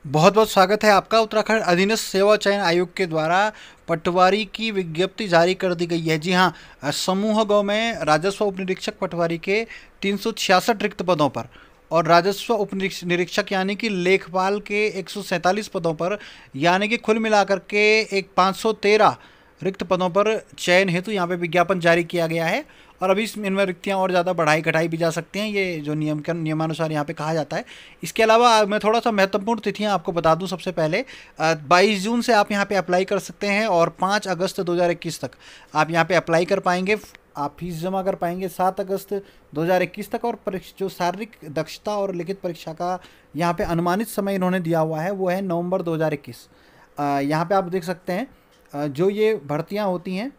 बहुत बहुत स्वागत है आपका। उत्तराखंड अधीनस्थ सेवा चयन आयोग के द्वारा पटवारी की विज्ञप्ति जारी कर दी गई है। जी हाँ, समूह ग में राजस्व उप निरीक्षक पटवारी के 366 रिक्त पदों पर और राजस्व उप निरीक्षक यानी कि लेखपाल के 147 पदों पर, यानी कि कुल मिलाकर के एक 513 रिक्त पदों पर चयन हेतु यहाँ पे विज्ञापन जारी किया गया है। और अभी इनमें रिक्तियाँ और ज़्यादा बढ़ाई घटाई भी जा सकती हैं, ये जो नियमानुसार यहाँ पे कहा जाता है। इसके अलावा मैं थोड़ा सा महत्वपूर्ण तिथियाँ आपको बता दूं। सबसे पहले 22 जून से आप यहाँ पे अप्लाई कर सकते हैं और 5 अगस्त 2021 तक आप यहाँ पे अप्लाई कर पाएंगे। आप फीस जमा कर पाएंगे 7 अगस्त 2021 तक। और जो शारीरिक दक्षता और लिखित परीक्षा का यहाँ पे अनुमानित समय इन्होंने दिया हुआ है वो है नवंबर 2021। यहाँ पे आप देख सकते हैं जो ये भर्तियाँ होती हैं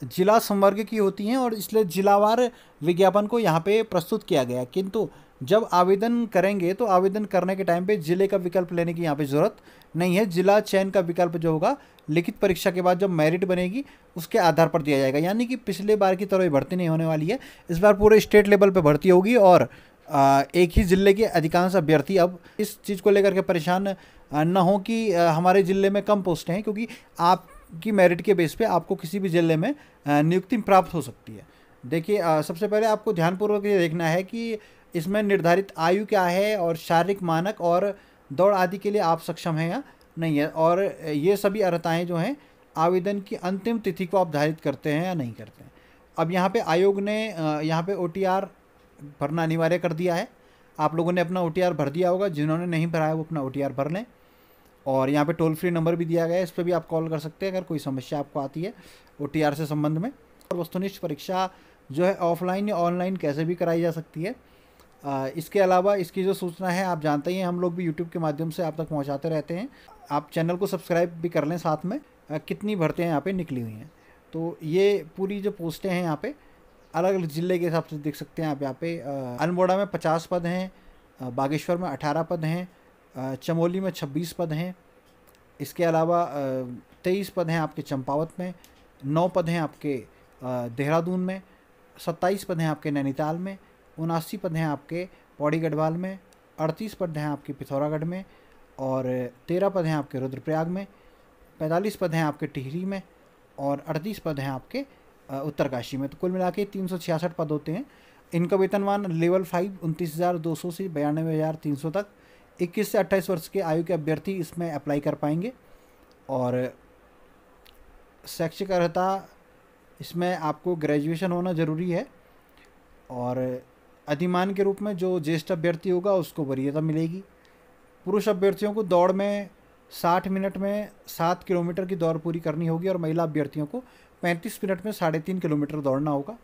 जिला संवर्ग की होती हैं और इसलिए जिलावार विज्ञापन को यहाँ पे प्रस्तुत किया गया। किंतु जब आवेदन करेंगे तो आवेदन करने के टाइम पे जिले का विकल्प लेने की यहाँ पे ज़रूरत नहीं है। जिला चयन का विकल्प जो होगा लिखित परीक्षा के बाद जब मेरिट बनेगी उसके आधार पर दिया जाएगा। यानी कि पिछले बार की तरह भर्ती नहीं होने वाली है, इस बार पूरे स्टेट लेवल पे भर्ती होगी और एक ही ज़िले के अधिकांश अभ्यर्थी अब इस चीज़ को लेकर के परेशान न हो कि हमारे ज़िले में कम पोस्टें हैं, क्योंकि आपकी मेरिट के बेस पे आपको किसी भी ज़िले में नियुक्ति प्राप्त हो सकती है। देखिए, सबसे पहले आपको ध्यानपूर्वक ये देखना है कि इसमें निर्धारित आयु क्या है और शारीरिक मानक और दौड़ आदि के लिए आप सक्षम हैं या नहीं है। और ये सभी अर्हताएँ जो हैं आवेदन की अंतिम तिथि को आप धारित करते हैं या नहीं करते हैं। अब यहाँ पे आयोग ने यहाँ पे OTR भरना अनिवार्य कर दिया है। आप लोगों ने अपना OTR भर दिया होगा, जिन्होंने नहीं भरा है वो अपना OTR भर लें। और यहाँ पे टोल फ्री नंबर भी दिया गया है, इस पर भी आप कॉल कर सकते हैं अगर कोई समस्या आपको आती है OTR से संबंध में। और वस्तुनिष्ठ परीक्षा जो है ऑफलाइन या ऑनलाइन कैसे भी कराई जा सकती है। इसके अलावा इसकी जो सूचना है आप जानते ही हैं, हम लोग भी यूट्यूब के माध्यम से आप तक पहुँचाते रहते हैं। आप चैनल को सब्सक्राइब भी कर लें साथ में। कितनी भर्तियाँ यहाँ पर निकली हुई हैं, तो ये पूरी जो पोस्टें हैं यहाँ पे अलग अलग ज़िले के हिसाब से देख सकते हैं आप। यहाँ पे अल्मोड़ा में 50 पद हैं, बागेश्वर में 18 पद हैं, चमोली में 26 पद हैं। इसके अलावा 23 पद हैं आपके चंपावत में, 9 पद हैं आपके देहरादून में, 27 पद हैं आपके नैनीताल में, 79 पद हैं आपके पौड़ी गढ़वाल में, 38 पद हैं आपके पिथौरागढ़ में और 13 पद हैं आपके रुद्रप्रयाग में, 45 पद हैं आपके टिहरी में और 38 पद हैं आपके उत्तरकाशी में। तो कुल मिला के 366 पद होते हैं। इनका वेतनमान लेवल 5 29,200 से 92,300 तक 21 से 28 वर्ष के आयु के अभ्यर्थी इसमें अप्लाई कर पाएंगे। और शैक्षिक अर्हता इसमें आपको ग्रेजुएशन होना ज़रूरी है। और अधिमान के रूप में जो ज्येष्ठ अभ्यर्थी होगा उसको वरीयता मिलेगी। पुरुष अभ्यर्थियों को दौड़ में 60 मिनट में 7 किलोमीटर की दौड़ पूरी करनी होगी और महिला अभ्यर्थियों को 35 मिनट में 3.5 किलोमीटर दौड़ना होगा।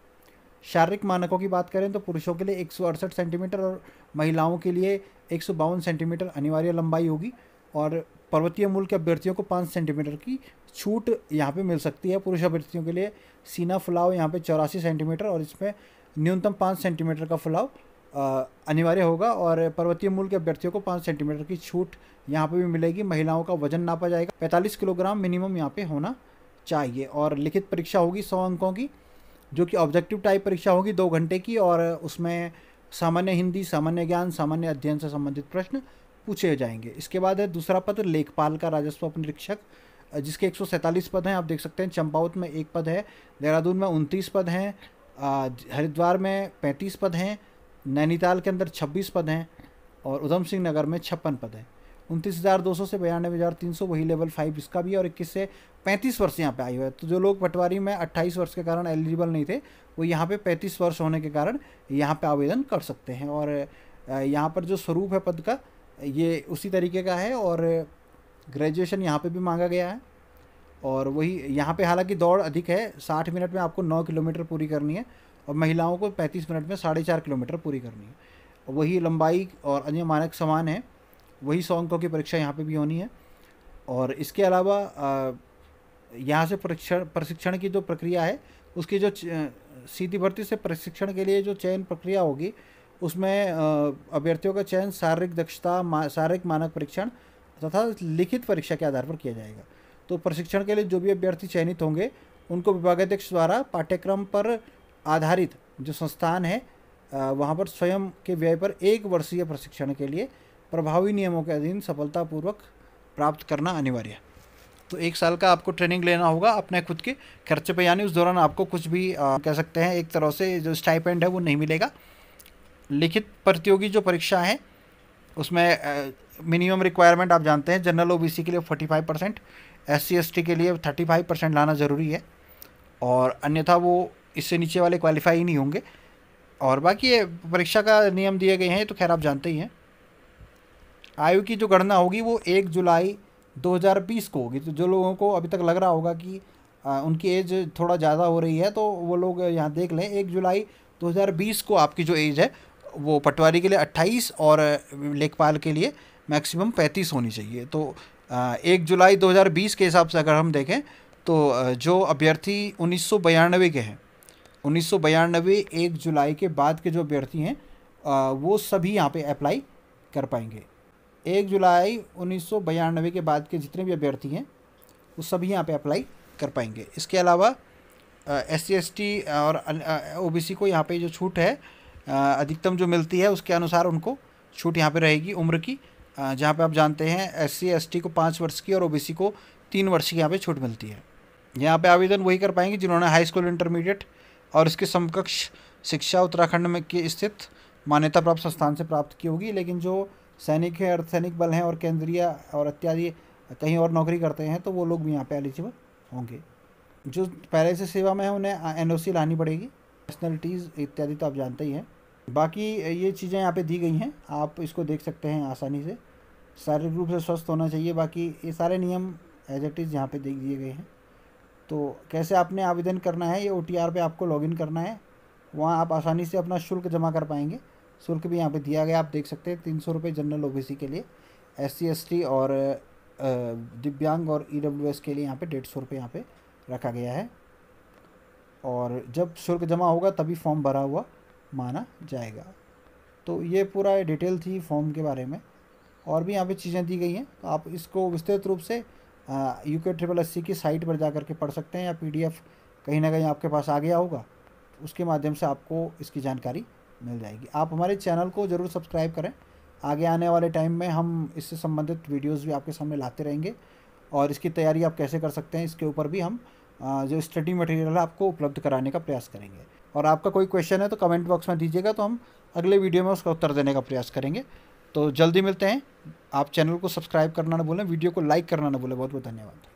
शारीरिक मानकों की बात करें तो पुरुषों के लिए 168 सेंटीमीटर और महिलाओं के लिए 152 सेंटीमीटर अनिवार्य लंबाई होगी। और पर्वतीय मूल के अभ्यर्थियों को 5 सेंटीमीटर की छूट यहाँ पे मिल सकती है। पुरुष अभ्यर्थियों के लिए सीना फुलाव यहाँ पे 84 सेंटीमीटर और इसमें न्यूनतम 5 सेंटीमीटर का फुलाव अनिवार्य होगा। और पर्वतीय मूल के अभ्यर्थियों को 5 सेंटीमीटर की छूट यहाँ पे भी मिलेगी। महिलाओं का वजन नापा जाएगा, 45 किलोग्राम मिनिमम यहाँ पे होना चाहिए। और लिखित परीक्षा होगी 100 अंकों की, जो कि ऑब्जेक्टिव टाइप परीक्षा होगी 2 घंटे की। और उसमें सामान्य हिंदी, सामान्य ज्ञान, सामान्य अध्ययन से संबंधित प्रश्न पूछे जाएंगे। इसके बाद है दूसरा पद लेखपाल का राजस्व उप निरीक्षक, जिसके 147 पद हैं। आप देख सकते हैं चंपावत में 1 पद है, देहरादून में 29 पद हैं, हरिद्वार में 35 पद हैं, नैनीताल के अंदर 26 पद हैं और उधम सिंह नगर में 56 पद हैं। 29,200 से 92,300 वही लेवल 5 इसका भी। और 21 से 35 वर्ष यहाँ पे आयु है। तो जो लोग पटवारी में 28 वर्ष के कारण एलिजिबल नहीं थे वो यहाँ पे 35 वर्ष होने के कारण यहाँ पे आवेदन कर सकते हैं। और यहाँ पर जो स्वरूप है पद का ये उसी तरीके का है और ग्रेजुएशन यहाँ पे भी मांगा गया है। और वही यहाँ पे हालांकि दौड़ अधिक है, 60 मिनट में आपको 9 किलोमीटर पूरी करनी है और महिलाओं को 35 मिनट में 4.5 किलोमीटर पूरी करनी है। वही लंबाई और अन्य मानक समान है, वही 100 अंकों की परीक्षा यहाँ पे भी होनी है। और इसके अलावा यहाँ से प्रशिक्षण की जो प्रक्रिया है उसकी जो सीधी भर्ती से प्रशिक्षण के लिए जो चयन प्रक्रिया होगी उसमें अभ्यर्थियों का चयन शारीरिक दक्षता, शारीरिक मानक परीक्षण तथा लिखित परीक्षा के आधार पर किया जाएगा। तो प्रशिक्षण के लिए जो भी अभ्यर्थी चयनित होंगे उनको विभागाध्यक्ष द्वारा पाठ्यक्रम पर आधारित जो संस्थान है वहाँ पर स्वयं के व्यय पर 1 वर्षीय प्रशिक्षण के लिए प्रभावी नियमों के अधीन सफलतापूर्वक प्राप्त करना अनिवार्य है। तो 1 साल का आपको ट्रेनिंग लेना होगा अपने खुद के खर्चे पे, यानी उस दौरान आपको कुछ भी कह सकते हैं एक तरह से जो स्टाइपेंड है वो नहीं मिलेगा। लिखित प्रतियोगी जो परीक्षा है उसमें मिनिमम रिक्वायरमेंट आप जानते हैं, जनरल ओबीसी के लिए 45%, SC ST के लिए 35% लाना ज़रूरी है, और अन्यथा वो इससे नीचे वाले क्वालिफाई ही नहीं होंगे। और बाकी ये परीक्षा का नियम दिए गए हैं तो खैर आप जानते ही हैं। आयु की जो गणना होगी वो 1 जुलाई 2020 को होगी। तो जो लोगों को अभी तक लग रहा होगा कि उनकी एज थोड़ा ज़्यादा हो रही है, तो वो लोग यहाँ देख लें 1 जुलाई 2020 को आपकी जो एज है वो पटवारी के लिए 28 और लेखपाल के लिए मैक्सिमम 35 होनी चाहिए। तो 1 जुलाई 2020 के हिसाब से अगर हम देखें तो जो अभ्यर्थी 1992 के हैं, 1992 1 जुलाई के बाद के जो अभ्यर्थी हैं वो सभी यहाँ पे अप्लाई कर पाएंगे। 1 जुलाई 1992 के बाद के जितने भी अभ्यर्थी हैं वो सभी यहाँ पे अप्लाई कर पाएंगे। इसके अलावा SC ST और OBC को यहाँ पे जो छूट है अधिकतम जो मिलती है उसके अनुसार उनको छूट यहाँ पे रहेगी उम्र की, जहाँ पे आप जानते हैं SC ST को 5 वर्ष की और OBC को 3 वर्ष की यहाँ पे छूट मिलती है। यहाँ पे आवेदन वही कर पाएंगे जिन्होंने हाई स्कूल, इंटरमीडिएट और इसके समकक्ष शिक्षा उत्तराखंड में की स्थित मान्यता प्राप्त संस्थान से प्राप्त की होगी। लेकिन जो सैनिक है, अर्धसैनिक बल हैं और केंद्रीय और इत्यादि कहीं और नौकरी करते हैं तो वो लोग भी यहाँ पे एलिजिबल होंगे। जो पहले से सेवा में है उन्हें NOC लानी पड़ेगी, नेशनलिटीज़ इत्यादि तो आप जानते ही हैं। बाकी ये चीज़ें यहाँ पे दी गई हैं, आप इसको देख सकते हैं आसानी से। शारीरिक रूप से स्वस्थ होना चाहिए, बाकी ये सारे नियम एज इट इज़ यहाँ पे दे दिए गए हैं। तो कैसे आपने आवेदन करना है, ये OTR पे आपको लॉगिन करना है, वहाँ आप आसानी से अपना शुल्क जमा कर पाएंगे। शुल्क भी यहाँ पे दिया गया, आप देख सकते हैं 300 रुपये जनरल OBC के लिए, SC ST और दिव्यांग और EWS के लिए यहाँ पे 150 रुपये यहाँ पे रखा गया है। और जब शुल्क जमा होगा तभी फॉर्म भरा हुआ माना जाएगा। तो ये पूरा डिटेल थी फॉर्म के बारे में, और भी यहाँ पे चीज़ें दी गई हैं। तो आप इसको विस्तृत रूप से UKSSC की साइट पर जा कर के पढ़ सकते हैं, या PDF कहीं ना कहीं आपके पास आ गया होगा, उसके माध्यम से आपको इसकी जानकारी मिल जाएगी। आप हमारे चैनल को ज़रूर सब्सक्राइब करें, आगे आने वाले टाइम में हम इससे संबंधित वीडियोस भी आपके सामने लाते रहेंगे, और इसकी तैयारी आप कैसे कर सकते हैं इसके ऊपर भी हम जो स्टडी मटेरियल है आपको उपलब्ध कराने का प्रयास करेंगे। और आपका कोई क्वेश्चन है तो कमेंट बॉक्स में दीजिएगा, तो हम अगले वीडियो में उसका उत्तर देने का प्रयास करेंगे। तो जल्दी मिलते हैं। आप चैनल को सब्सक्राइब करना ना भूलें, वीडियो को लाइक करना ना भूलें। बहुत बहुत धन्यवाद।